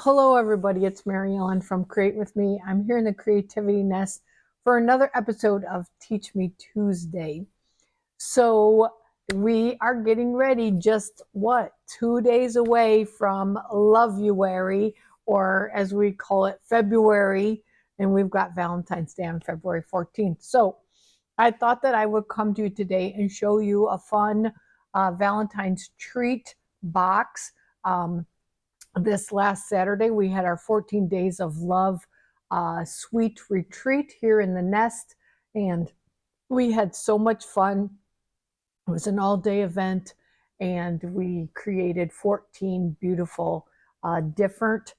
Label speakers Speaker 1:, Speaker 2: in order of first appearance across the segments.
Speaker 1: Hello, everybody. It's Mary Ellen from Create With Me. I'm here in the Creativity Nest for another episode of Teach Me Tuesday. So, we are getting ready just 2 days away from LOVEuary, or as we call it, February, and we've got Valentine's Day on February 14th. So, I thought that I would come to you today and show you a fun Valentine's treat box. This last Saturday, we had our 14 Days of Love sweet retreat here in the nest, and we had so much fun. It was an all-day event, and we created 14 beautiful different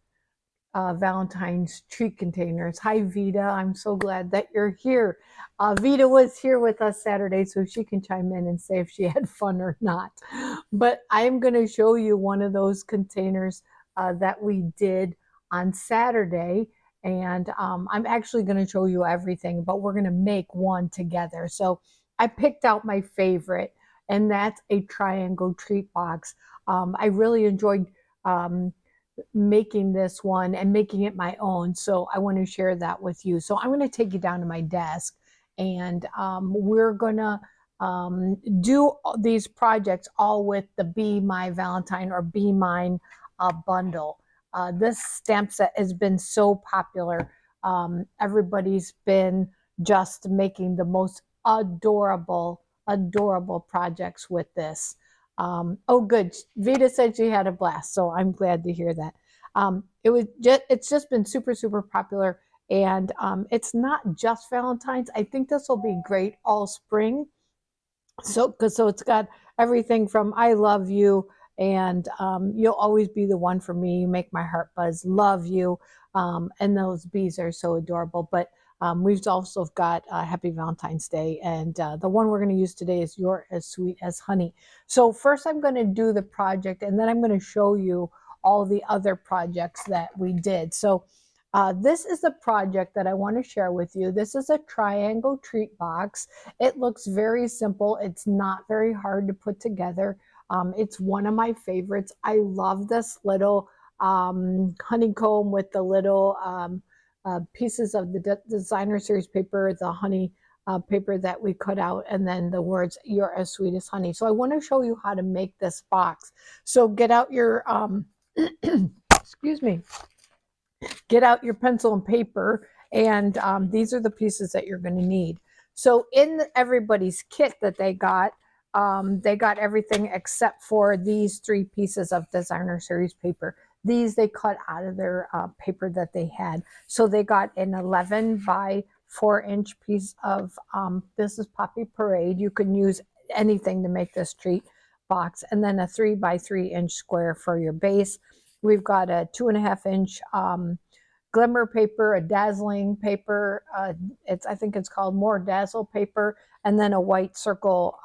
Speaker 1: Valentine's treat containers. Hi, Vita. I'm so glad that you're here. Vita was here with us Saturday, so she can chime in and say if she had fun or not. But I'm going to show you one of those containers that we did on Saturday. And I'm actually going to show you everything, but we're going to make one together. So I picked out my favorite, and that's a triangle treat box. I really enjoyed making this one and making it my own. So I want to share that with you. So I'm going to take you down to my desk, and we're going to do these projects all with the Be My Valentine or Be Mine bundle. This stamp set has been so popular. Everybody's been just making the most adorable projects with this. Oh, good. Vita said she had a blast, so I'm glad to hear that. It's just been super popular, and it's not just Valentine's. I think this will be great all spring. So it's got everything from I love you, and you'll always be the one for me. You make my heart buzz. Love you, and those bees are so adorable. But we've also got Happy Valentine's Day, and the one we're going to use today is You're as Sweet as Honey. So first I'm going to do the project, and then I'm going to show you all the other projects that we did. So this is the project that I want to share with you. This is a triangle treat box. It looks very simple. It's not very hard to put together. It's one of my favorites. I love this little honeycomb with the little pieces of the designer series paper, the honey paper that we cut out, and then the words "You're as sweet as honey." So I want to show you how to make this box. So get out your excuse me, get out your pencil and paper, and these are the pieces that you're going to need. So in everybody's kit that they got everything except for these 3 pieces of designer series paper. These they cut out of their paper that they had. So they got an 11 by 4-inch piece of, this is Poppy Parade. You can use anything to make this treat box. And then a 3 by 3-inch square for your base. We've got a 2.5-inch glimmer paper, a dazzling paper. I think it's called More Dazzle paper, and then a white circle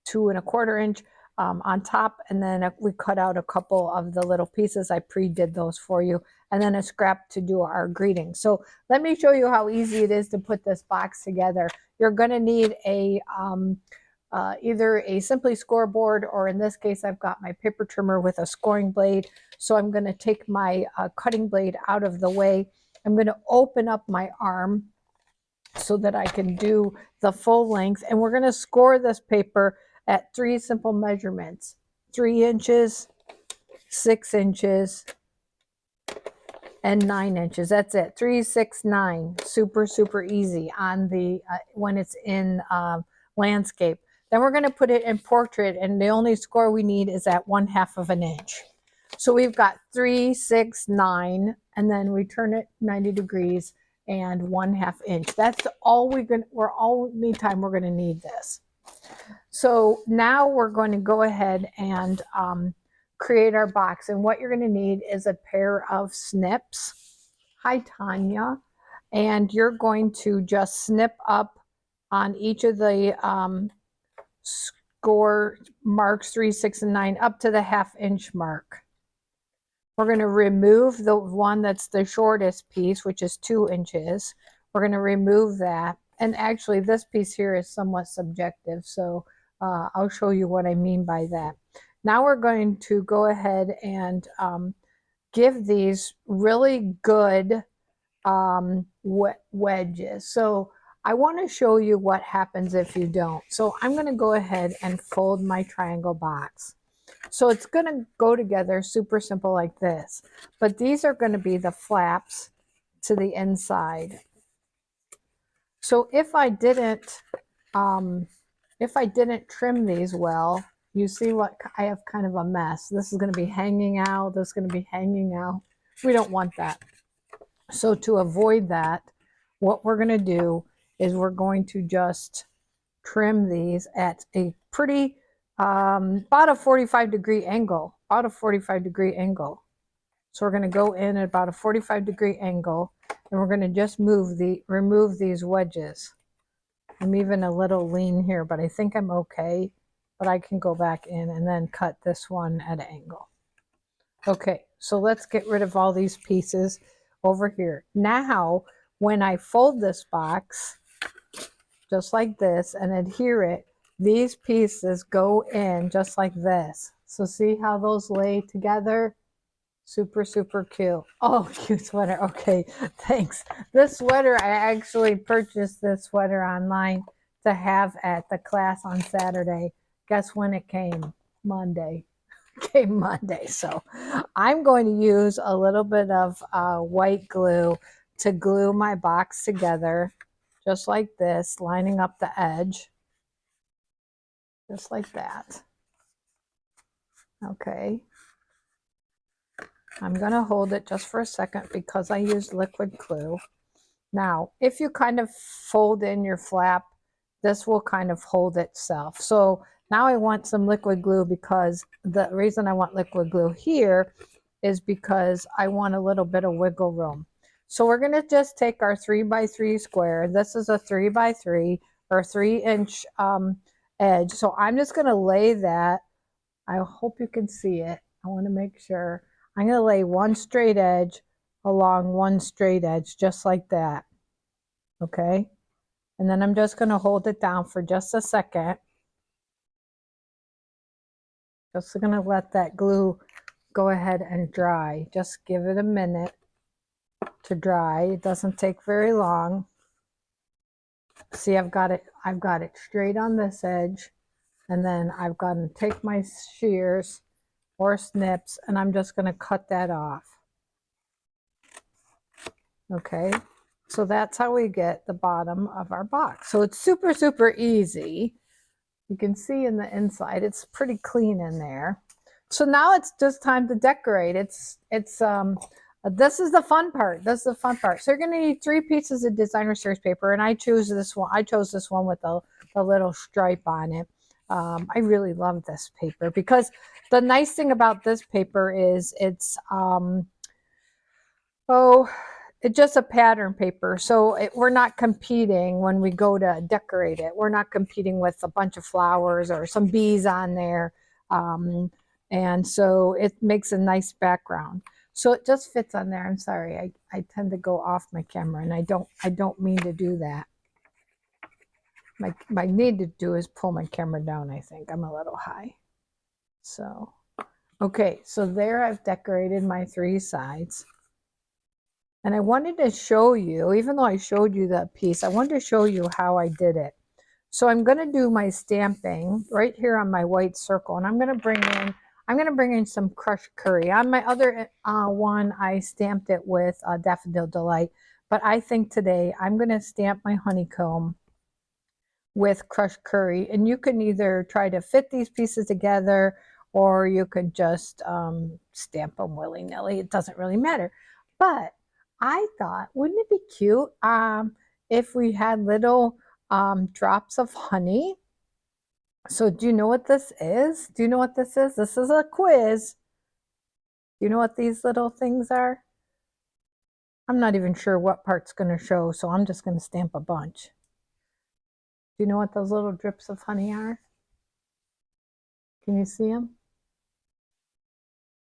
Speaker 1: 2.25-inch on top, and then we cut out a couple of the little pieces. I pre-did those for you, and then a scrap to do our greeting. So let me show you how easy it is to put this box together. You're going to need a either a Simply scoreboard, or in this case I've got my paper trimmer with a scoring blade. So I'm going to take my cutting blade out of the way. I'm going to open up my arm so that I can do the full length, and we're going to score this paper at 3 simple measurements: 3 inches, 6 inches, and 9 inches. That's it. 3, 6, 9. Super easy on the when it's in landscape. Then we're going to put it in portrait, and the only score we need is at 1/2 of an inch. So we've got 3, 6, 9, and then we turn it 90 degrees and 1/2 inch. That's all only time we're going to need this. So now we're going to go ahead and create our box. And what you're going to need is a pair of snips. Hi, Tanya. And you're going to just snip up on each of the score marks, 3, 6, and 9, up to the 1/2 inch mark. We're going to remove the one that's the shortest piece, which is 2 inches. We're going to remove that. And actually, this piece here is somewhat subjective, so I'll show you what I mean by that. Now we're going to go ahead and give these really good wedges. So I want to show you what happens if you don't. So I'm going to go ahead and fold my triangle box. So it's going to go together super simple like this. But these are going to be the flaps to the inside. So if I didn't trim these well, you see what I have kind of a mess. This is going to be hanging out. This is going to be hanging out. We don't want that. So to avoid that, what we're going to do is we're going to just trim these at a pretty, about a 45-degree angle, about a 45-degree angle. So we're going to go in at about a 45-degree angle, and we're going to just remove these wedges. I'm even a little lean here, but I think I'm okay. But I can go back in and then cut this one at an angle. Okay, so let's get rid of all these pieces over here. Now, when I fold this box, just like this, and adhere it, these pieces go in just like this. So see how those lay together? Super, super cute. Oh, cute sweater. Okay, thanks. This sweater, I actually purchased this sweater online to have at the class on Saturday. Guess when it came? Monday. Came Monday. So I'm going to use a little bit of white glue to glue my box together, just like this, lining up the edge, just like that. Okay. I'm going to hold it just for a second because I used liquid glue. Now, if you kind of fold in your flap, this will kind of hold itself. So now I want some liquid glue, because the reason I want liquid glue here is because I want a little bit of wiggle room. So we're going to just take our 3x3 square. This is a 3x3 or 3-inch edge. So I'm just going to lay that. I hope you can see it. I want to make sure. I'm going to lay one straight edge along one straight edge, just like that. Okay. And then I'm just going to hold it down for just a second. Just going to let that glue go ahead and dry. Just give it a minute to dry. It doesn't take very long. See, I've got it straight on this edge, and then I've got to take my shears or snips, and I'm just going to cut that off. Okay, so that's how we get the bottom of our box. So it's super, super easy. You can see in the inside, it's pretty clean in there. So now it's just time to decorate. This is the fun part. This is the fun part. So you're going to need 3 pieces of designer series paper, and I chose this one with a little stripe on it. I really love this paper because the nice thing about this paper is it's just a pattern paper. So we're not competing when we go to decorate it. We're not competing with a bunch of flowers or some bees on there. And so it makes a nice background. So it just fits on there. I'm sorry, I tend to go off my camera, and I don't mean to do that. My need to do is pull my camera down. I think I'm a little high. So, okay, so there I've decorated my 3 sides. And I wanted to show you, even though I showed you that piece, I wanted to show you how I did it. So I'm going to do my stamping right here on my white circle, and I'm going to bring in some crushed curry. On my other one, I stamped it with Daffodil Delight, but I think today I'm going to stamp my honeycomb with crushed curry. And you can either try to fit these pieces together, or you could just stamp them willy-nilly. It doesn't really matter. But I thought, wouldn't it be cute if we had little drops of honey? So do you know what this is? Do you know what this is? This is a quiz. Do you know what these little things are? I'm not even sure what part's going to show, so I'm just going to stamp a bunch. Do you know what those little drips of honey are? Can you see them?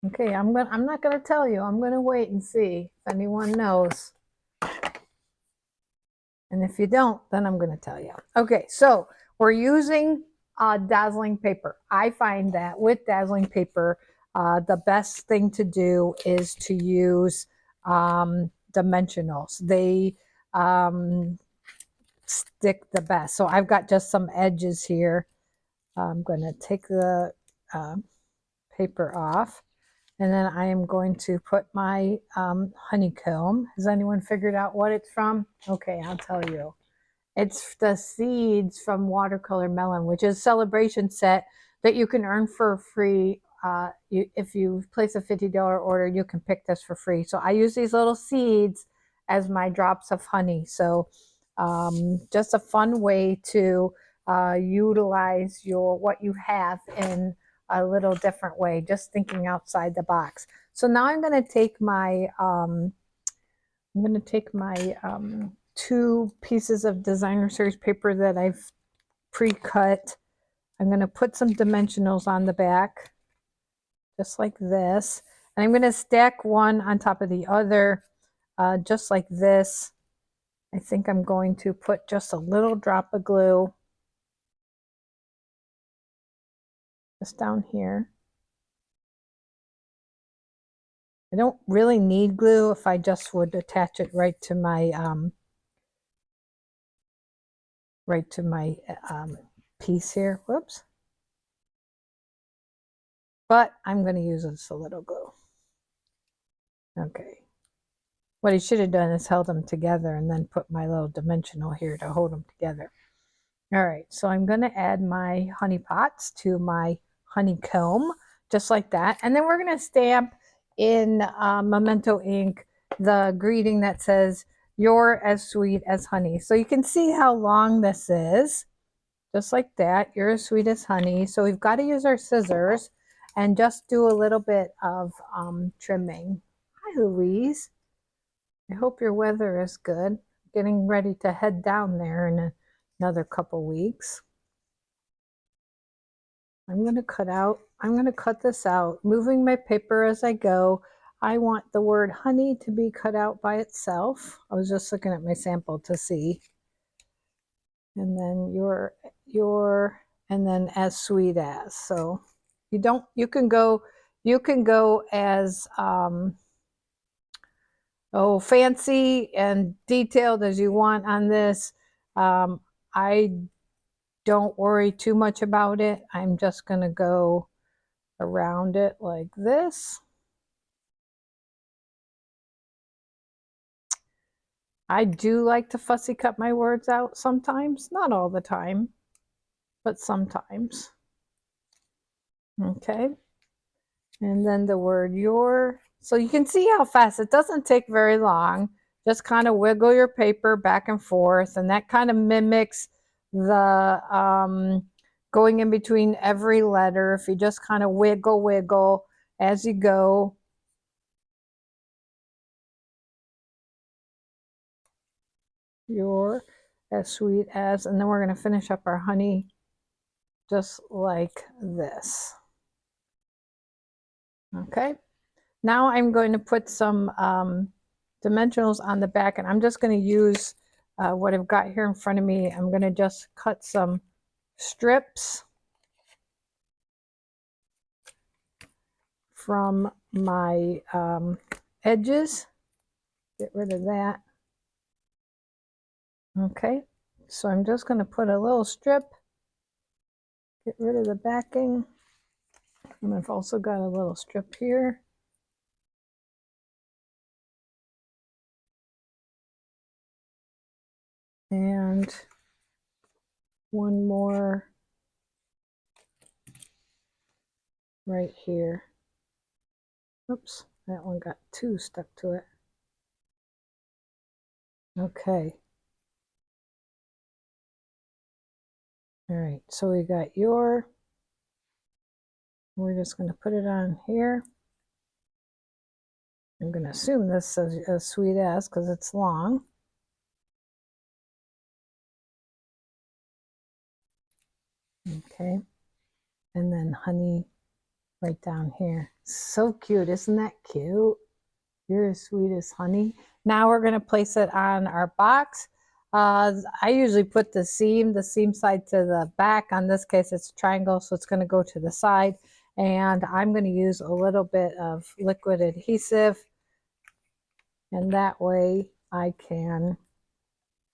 Speaker 1: Okay, I'm not going to tell you. I'm going to wait and see if anyone knows. And if you don't, then I'm going to tell you. Okay, so we're using dazzling paper. I find that with dazzling paper, the best thing to do is to use dimensionals. They stick the best. So I've got just some edges here. I'm going to take the paper off, and then I am going to put my honeycomb. Has anyone figured out what it's from? Okay, I'll tell you. It's the seeds from Watercolor Melon, which is a celebration set that you can earn for free. If you place a $50 order, you can pick this for free. So I use these little seeds as my drops of honey. So just a fun way to utilize what you have in a little different way, just thinking outside the box. So now I'm going to take my two pieces of designer series paper that I've pre-cut. I'm going to put some dimensionals on the back, just like this. And I'm going to stack one on top of the other, just like this. I think I'm going to put just a little drop of glue just down here. I don't really need glue if I just would attach it right to my piece here. Whoops. But I'm going to use just a little glue. Okay. What I should have done is held them together and then put my little dimensional here to hold them together. All right, so I'm going to add my honey pots to my honeycomb, just like that. And then we're going to stamp in Memento ink the greeting that says, "You're as sweet as honey." So you can see how long this is, just like that. You're as sweet as honey. So we've got to use our scissors and just do a little bit of trimming. Hi, Louise. I hope your weather is good. Getting ready to head down there in another couple weeks. I'm going to cut this out, moving my paper as I go. I want the word honey to be cut out by itself. I was just looking at my sample to see. And then and then as sweet as. So you can go as fancy and detailed as you want on this. I don't worry too much about it. I'm just going to go around it like this. I do like to fussy cut my words out sometimes, not all the time, but sometimes. Okay. And then the word your. So you can see how fast, it doesn't take very long. Just kind of wiggle your paper back and forth, and that kind of mimics the going in between every letter. If you just kind of wiggle as you go. You're as sweet as, and then we're going to finish up our honey just like this. Okay. Now I'm going to put some dimensionals on the back, and I'm just going to use what I've got here in front of me. I'm going to just cut some strips from my edges. Get rid of that. Okay, so I'm just going to put a little strip, get rid of the backing, and I've also got a little strip here. And one more right here. Oops, that one got two stuck to it. Okay. All right, so we got we're just going to put it on here. I'm going to assume this says as sweet as because it's long. Okay, and then honey right down here. So cute, isn't that cute? You're as sweet as honey. Now we're going to place it on our box. I usually put the seam side to the back. On this case, it's a triangle, so it's going to go to the side. And I'm going to use a little bit of liquid adhesive, and that way I can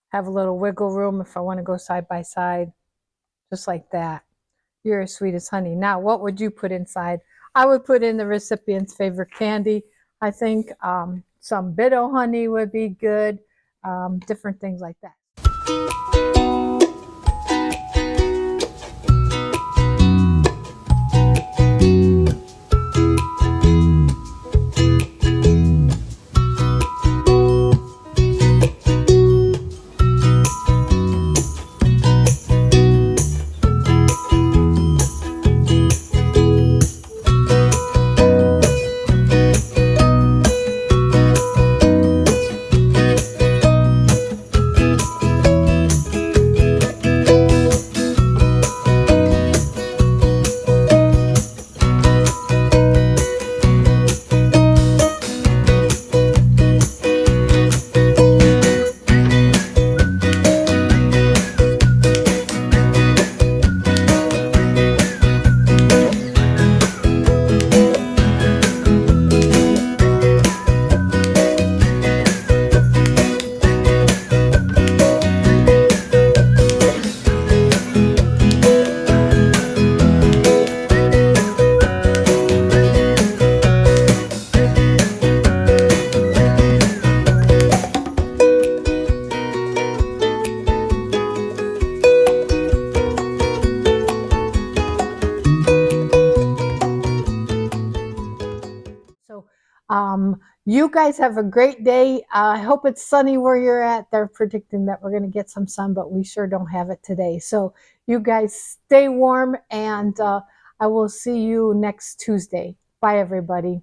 Speaker 1: have a little wiggle room if I want to go side by side, just like that. You're as sweet as honey. Now, what would you put inside? I would put in the recipient's favorite candy. I think some Bitto honey would be good, different things like that. So you guys have a great day. I hope it's sunny where you're at. They're predicting that we're going to get some sun, but we sure don't have it today. So you guys stay warm, and I will see you next Tuesday. Bye, everybody.